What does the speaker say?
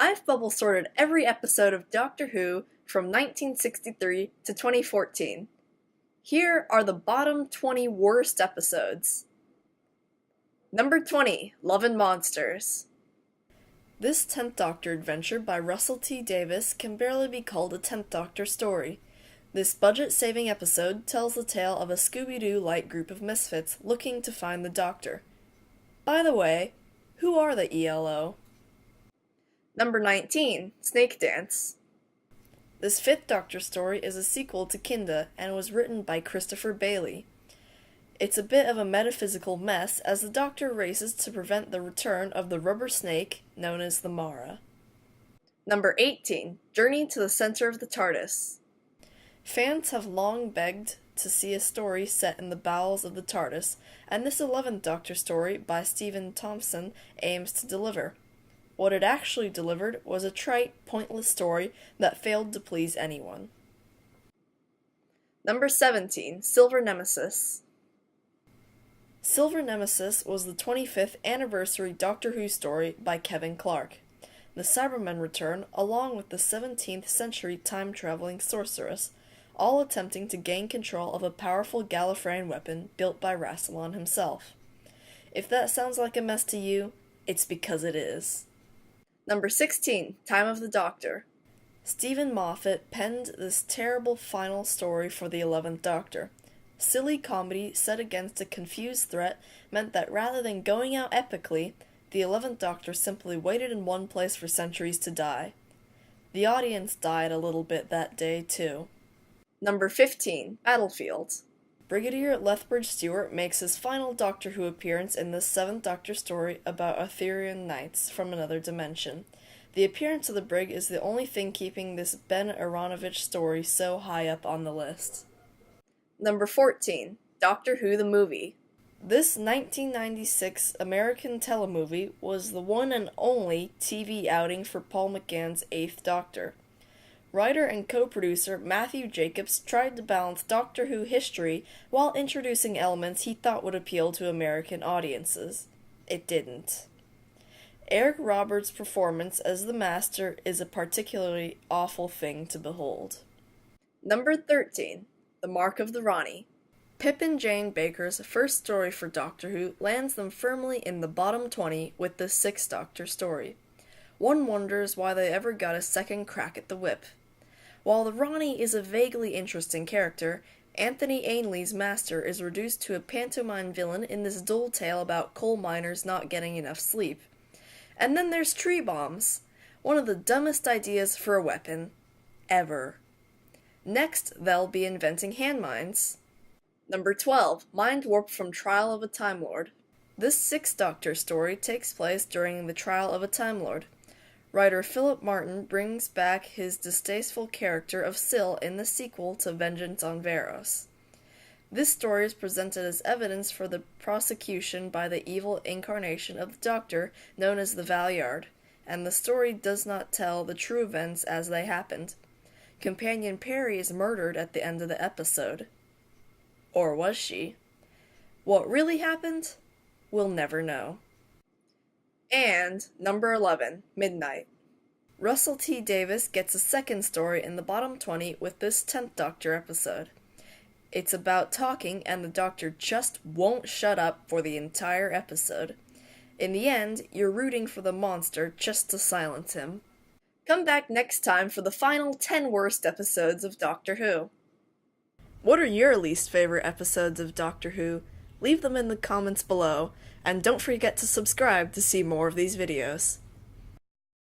I've bubble sorted every episode of Doctor Who from 1963 to 2014. Here are the bottom 20 worst episodes. Number 20, Love and Monsters. This 10th Doctor adventure by Russell T. Davies can barely be called a 10th Doctor story. This budget-saving episode tells the tale of a Scooby-Doo-like group of misfits looking to find the Doctor. By the way, who are the ELO? Number 19, Snake Dance. This 5th Doctor story is a sequel to Kinda and was written by Christoper Balley. It's a bit of a metaphysical mess as the Doctor races to prevent the return of the rubber snake known as the Mara. Number 18, Journey to the Center of the TARDIS. Fans have long begged to see a story set in the bowels of the TARDIS, and this 11th Doctor story by Thompson aims to deliver. What it actually delivered was a trite, pointless story that failed to please anyone. Number 17, Silver Nemesis. Silver Nemesis was the 25th anniversary Doctor Who story by Kevin Clarke. The Cybermen return along with the 17th century time-traveling sorceress, all attempting to gain control of a powerful Gallifreyan weapon built by Rassilon himself. If that sounds like a mess to you, it's because it is. Number 16, Time of the Doctor. Stephen Moffat penned this terrible final story for the 11th Doctor. Silly comedy set against a confused threat meant that rather than going out epically, the 11th Doctor simply waited in one place for centuries to die. The audience died a little bit that day, too. Number 15, Battlefield. Brigadier Lethbridge Stewart makes his final Doctor Who appearance in this 7th Doctor story about Arthurian knights from another dimension. The appearance of the brig is the only thing keeping this Ben Aronovich story so high up on the list. Number 14, Doctor Who the Movie. This 1996 American telemovie was the one and only TV outing for Paul McGann's 8th Doctor. Writer and co-producer Matthew Jacobs tried to balance Doctor Who history while introducing elements he thought would appeal to American audiences. It didn't. Eric Roberts' performance as the Master is a particularly awful thing to behold. Number 13, The Mark of the Rani. Pip and Jane Baker's first story for Doctor Who lands them firmly in the bottom 20 with the 6th Doctor story. One wonders why they ever got a second crack at the whip. While the Rani is a vaguely interesting character, Anthony Ainley's Master is reduced to a pantomime villain in this dull tale about coal miners not getting enough sleep. And then there's tree bombs, one of the dumbest ideas for a weapon, ever. Next, they'll be inventing hand mines. Number 12, Mind Warp from Trial of a Time Lord. This 6th Doctor story takes place during the trial of a Time Lord. Writer Philip Martin brings back his distasteful character of Syl in the sequel to Vengeance on Varos. This story is presented as evidence for the prosecution by the evil incarnation of the Doctor known as the Valeyard, and the story does not tell the true events as they happened. Companion Perry is murdered at the end of the episode. Or was she? What really happened? We'll never know. And number 11, Midnight. Russell T. Davies gets a second story in the bottom 20 with this 10th Doctor episode. It's about talking and the Doctor just won't shut up for the entire episode. In the end, you're rooting for the monster just to silence him. Come back next time for the final 10 worst episodes of Doctor Who. What are your least favorite episodes of Doctor Who? Leave them in the comments below, and don't forget to subscribe to see more of these videos.